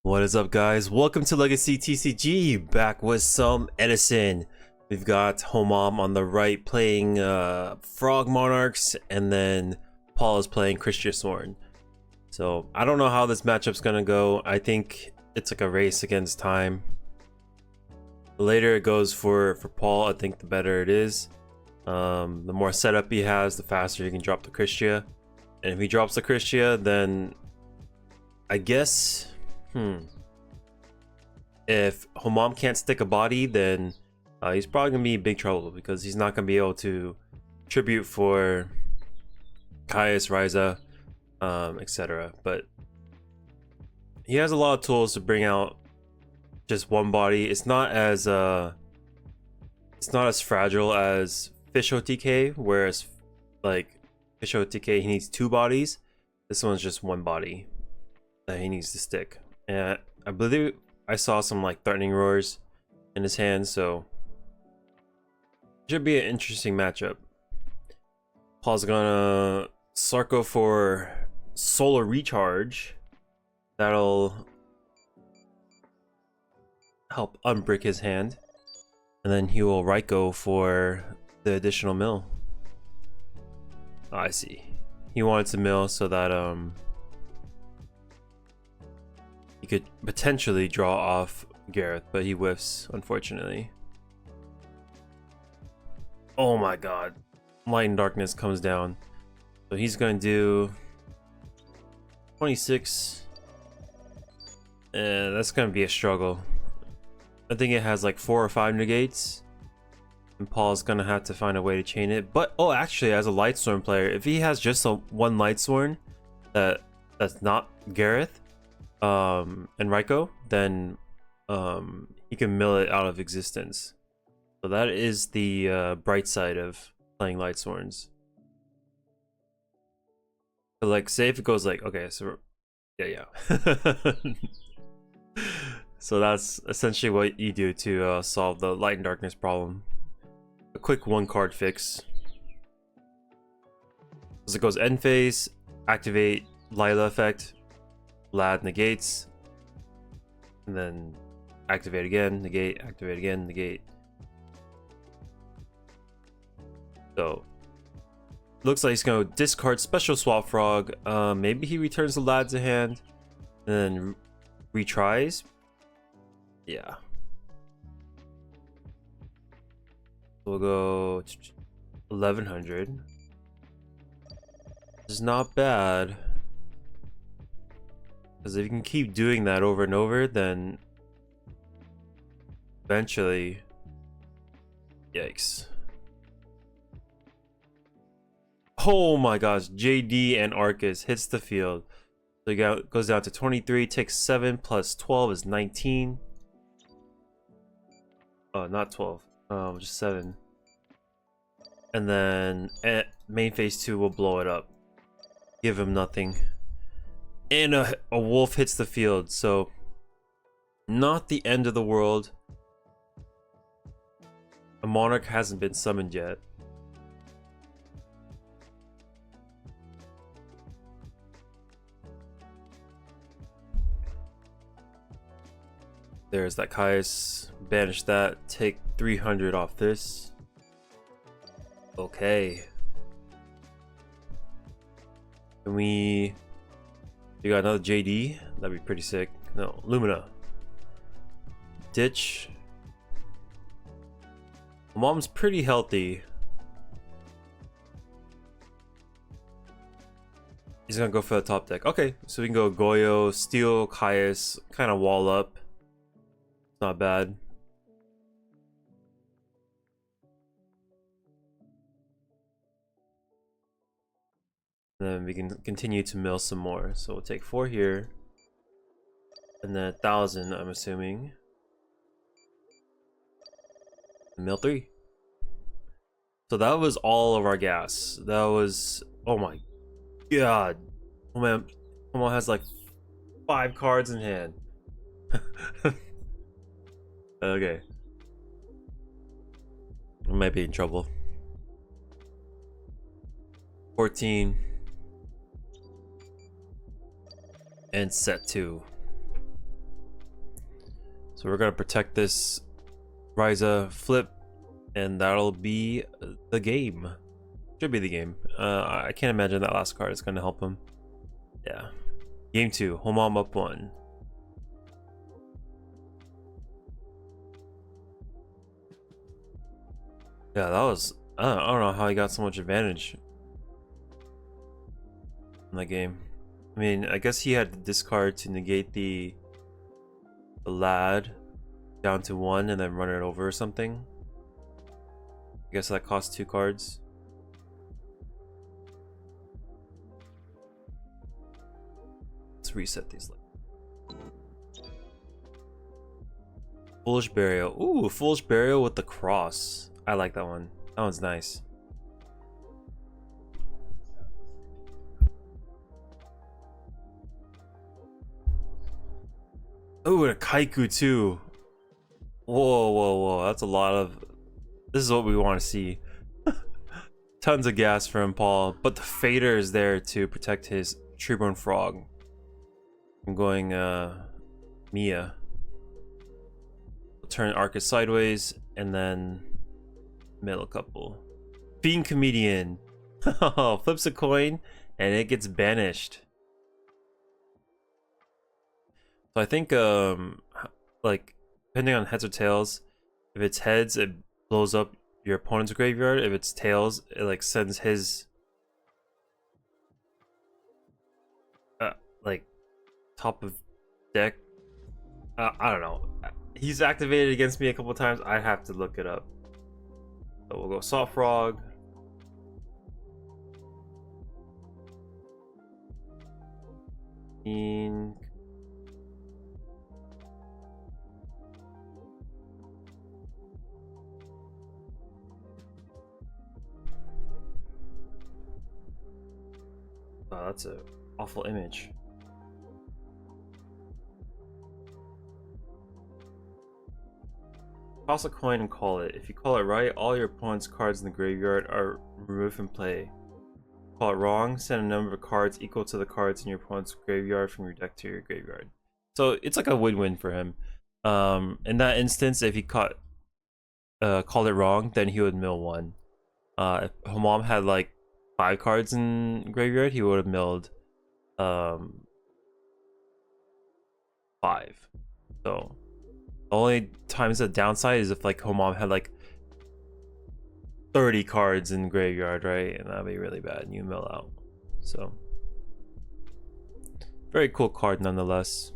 What is up, guys? Welcome to Legacy TCG, back with some Edison. We've got Homam on the right playing Frog Monarchs, and then Paul is playing Kristyasworn. So I don't know how this matchup's gonna go. I think it's like a race against time. The later it goes for Paul, I think the better it is. The more setup he has, the faster he can drop the Kristya. And if he drops the Kristya, then I guess if Homam can't stick a body, then he's probably gonna be in big trouble because he's not gonna be able to tribute for Caius, Ryza, etc. But he has a lot of tools to bring out just one body. It's not as fragile as Fish OTK, whereas like Fish OTK he needs two bodies. This one's just one body that he needs to stick. And I believe I saw some like threatening roars in his hand, so it should be an interesting matchup. Paul's gonna Sarko for Solar Recharge. That'll help unbrick his hand. And then he will Raiko for the additional mill. Oh, I see. He wanted to mill so that he could potentially draw off Gareth, but he whiffs, unfortunately. Oh my god. Light and Darkness comes down. So he's going to do 26. And that's going to be a struggle. I think it has like 4 or 5 negates. And Paul's going to have to find a way to chain it. But, oh, actually, as a Lightsworn player, if he has just one Lightsworn that's not Gareth, and Raiko, then he can mill it out of existence. So that is the bright side of playing Lightsworns. But like, say if it goes like, okay, so yeah. So that's essentially what you do to solve the light and darkness problem. A quick 1-card fix. So it goes end phase, activate Lila effect, Lad negates, and then activate again, negate, activate again, negate. So looks like he's gonna discard Special Swap Frog. Maybe he returns the Lad to hand and then retries. Yeah. We'll go 1100. It's not bad. Because if you can keep doing that over and over, then eventually, yikes. Oh my gosh, JD and Arcus hits the field. So he goes down to 23, takes 7 plus 12 is 19. Oh, not 12, just 7. And then main phase 2 will blow it up. Give him nothing. And a wolf hits the field, so not the end of the world. A monarch hasn't been summoned yet. There's that Caius. Banish that. Take 300 off this. Okay. Can we... You got another JD? That'd be pretty sick. No, Lumina. Ditch. Mom's pretty healthy. He's gonna go for the top deck. Okay, so we can go Goyo, Steel, Caius, kind of wall up. Not bad. Then we can continue to mill some more. So we'll take 4 here. And then 1,000, I'm assuming. Mill 3. So that was all of our gas. That was... Oh my god. Oh man. Someone has like 5 cards in hand. Okay. I might be in trouble. 14. And set 2. So we're gonna protect this Ryza flip, and that'll be the game. Should be the game. I can't imagine that last card is gonna help him. Yeah. Game 2, Homam up 1. Yeah, that was... I don't know how he got so much advantage in that game. I mean, I guess he had to discard to negate the lad down to 1 and then run it over or something. I guess that cost 2 cards. Let's reset these. Foolish Burial. Ooh, Foolish Burial with the cross. I like that one. That one's nice. Ooh, and a Kaiku too. Whoa, whoa, whoa. That's a lot of... This is what we want to see. Tons of gas from Paul. But the Fader is there to protect his Treeborn Frog. I'm going Mia. Turn Arcus sideways and then middle couple. Fiend Comedian. Flips a coin and it gets banished. So I think like depending on heads or tails, if it's heads it blows up your opponent's graveyard. If it's tails, it like sends his like top of deck. I don't know. He's activated against me a couple times. I have to look it up. So we'll go Salt Frog. Oh, that's an awful image. Toss a coin and call it. If you call it right, all your opponent's cards in the graveyard are removed from play. Call it wrong, send a number of cards equal to the cards in your opponent's graveyard from your deck to your graveyard. So it's like a win-win for him. In that instance, if he called it wrong, then he would mill 1. If Homam had like 5 cards in graveyard, he would have milled 5. So the only times the downside is if like Homam had like 30 cards in graveyard, right? And that'd be really bad and you mill out. So very cool card nonetheless.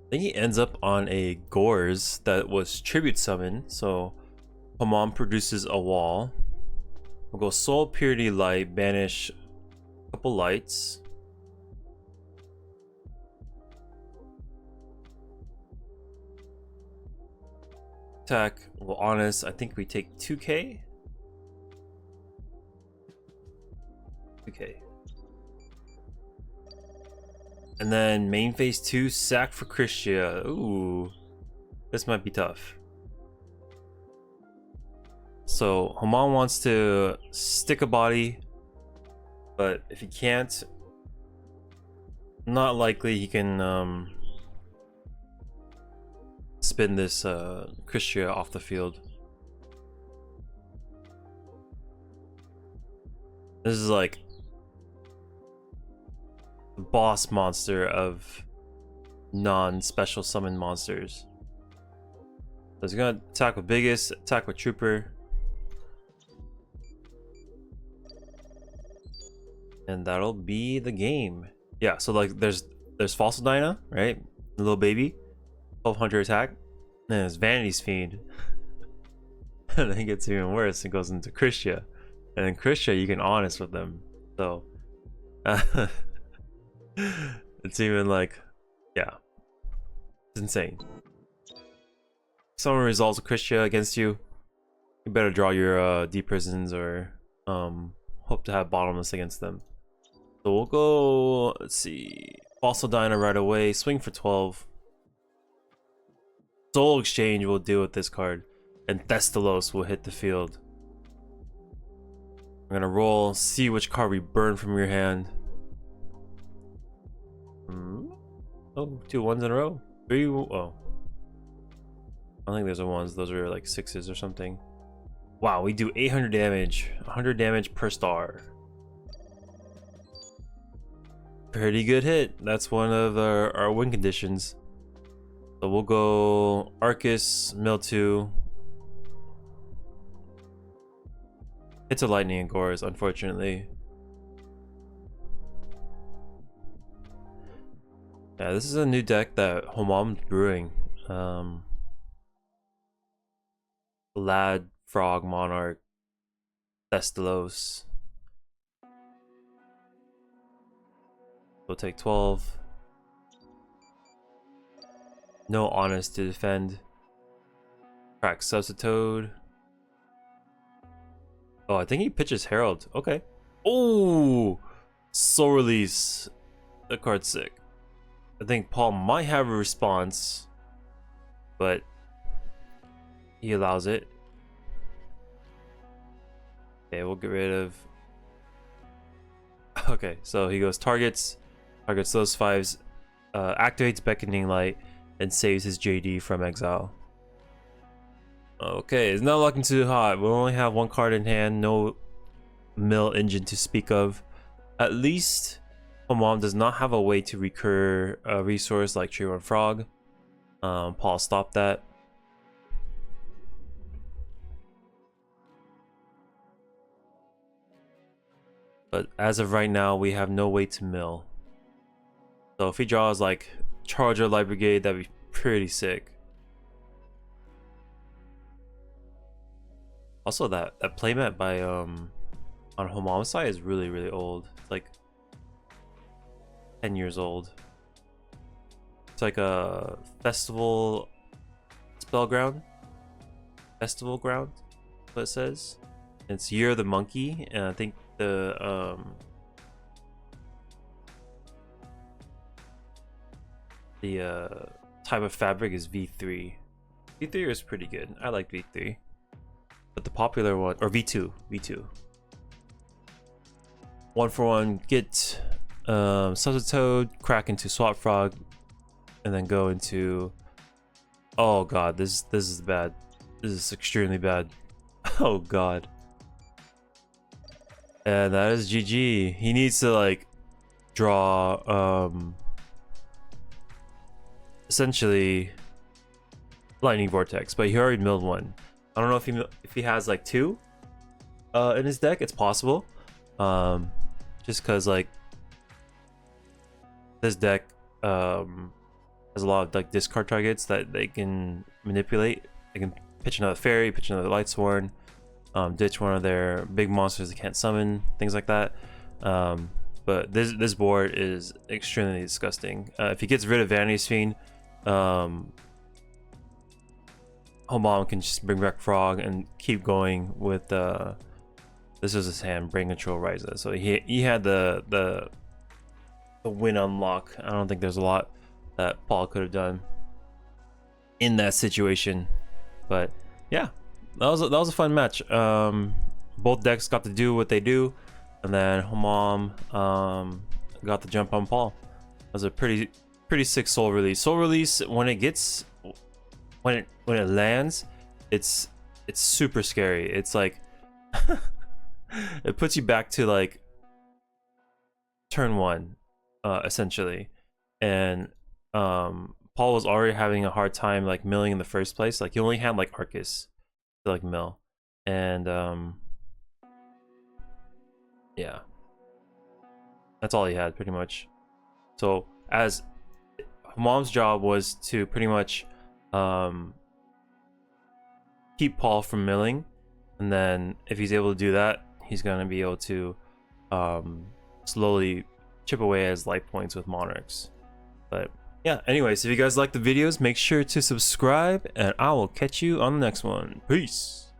Then he ends up on a Gores that was tribute summon. So Homam produces a wall. We'll go Soul Purity Light, banish a couple lights. Attack, well, honest, I think we take 2k. 2k. And then main phase 2, sack for Kristya. Ooh, this might be tough. So Homam wants to stick a body, but if he can't, not likely he can spin this Kristya off the field. This is like the boss monster of non-special summon monsters. So he's gonna attack with Biggest, attack with Trooper. And that'll be the game. Yeah, so like there's Fossil Dyna, right? The little baby. 1200 attack. And there's Vanity's Fiend. And then it gets even worse. It goes into Kristya. And then Kristya, you can honest with them. So it's even like, yeah. It's insane. If someone resolves a Kristya against you, you better draw your deep prisons or hope to have bottomless against them. So we'll go, let's see, Fossil Dyna right away, swing for 12. Soul Exchange will deal with this card, and Thestalos will hit the field. I'm gonna roll, see which card we burn from your hand. Oh, 2 ones in a row. 3. Oh, I don't think there's a ones. Those are like 6s or something. Wow, we do 800 damage. 100 damage per star. Pretty good hit. That's one of our win conditions. So we'll go Arcus, Mill 2. It's a Lightning and Gores, unfortunately. Yeah, this is a new deck that Homam's brewing. Lad, Frog, Monarch, Thestalos. We'll take 12. No Honest to defend. Crack Substitute. Oh, I think he pitches Herald. Okay. Oh, Soul Release. The card's sick. I think Paul might have a response, but he allows it. Okay, we'll get rid of. Okay, so he goes targets those 5s, activates Beckoning Light, and saves his JD from exile. Okay, it's not looking too hot. We only have 1 card in hand, no mill engine to speak of. At least Homam does not have a way to recur a resource like Tree Run Frog. Paul stopped that. But as of right now, we have no way to mill. So if he draws like Charger Light Brigade, that'd be pretty sick. Also, that playmat by on Homam's side is really old. It's like 10 years old. It's like a festival spell ground. Festival ground, what it says. It's Year of the Monkey, and I think the type of fabric is V3. V3 is pretty good. I like V3. But the popular one, or V2. 1-for-1, get Substitute, crack into Swap Frog, and then go into. Oh god, this is bad. This is extremely bad. Oh god. And that is GG. He needs to like draw essentially Lightning Vortex, but he already milled 1. I don't know if he has like 2 in his deck. It's possible. Just because like this deck has a lot of like discard targets that they can manipulate. They can pitch another Fairy, pitch another Lightsworn, ditch one of their big monsters they can't summon, things like that. But this board is extremely disgusting. If he gets rid of Vanity's Fiend, Homam can just bring back Frog and keep going with this is his hand, Brain Control Ryza. So he had the win unlock. I don't think there's a lot that Paul could have done in that situation. But yeah, that was a fun match. Both decks got to do what they do, and then Homam got the jump on Paul. That was a pretty sick Soul Release. Soul Release, when it lands, it's super scary. It's like it puts you back to like turn 1 essentially, and Paul was already having a hard time like milling in the first place. Like he only had like Arcus to like mill, and yeah, that's all he had pretty much. So as Mom's job was to pretty much keep Paul from milling, and then if he's able to do that, he's gonna be able to slowly chip away at his life points with Monarchs. But yeah, anyways, if you guys like the videos, make sure to subscribe, and I will catch you on the next one. Peace.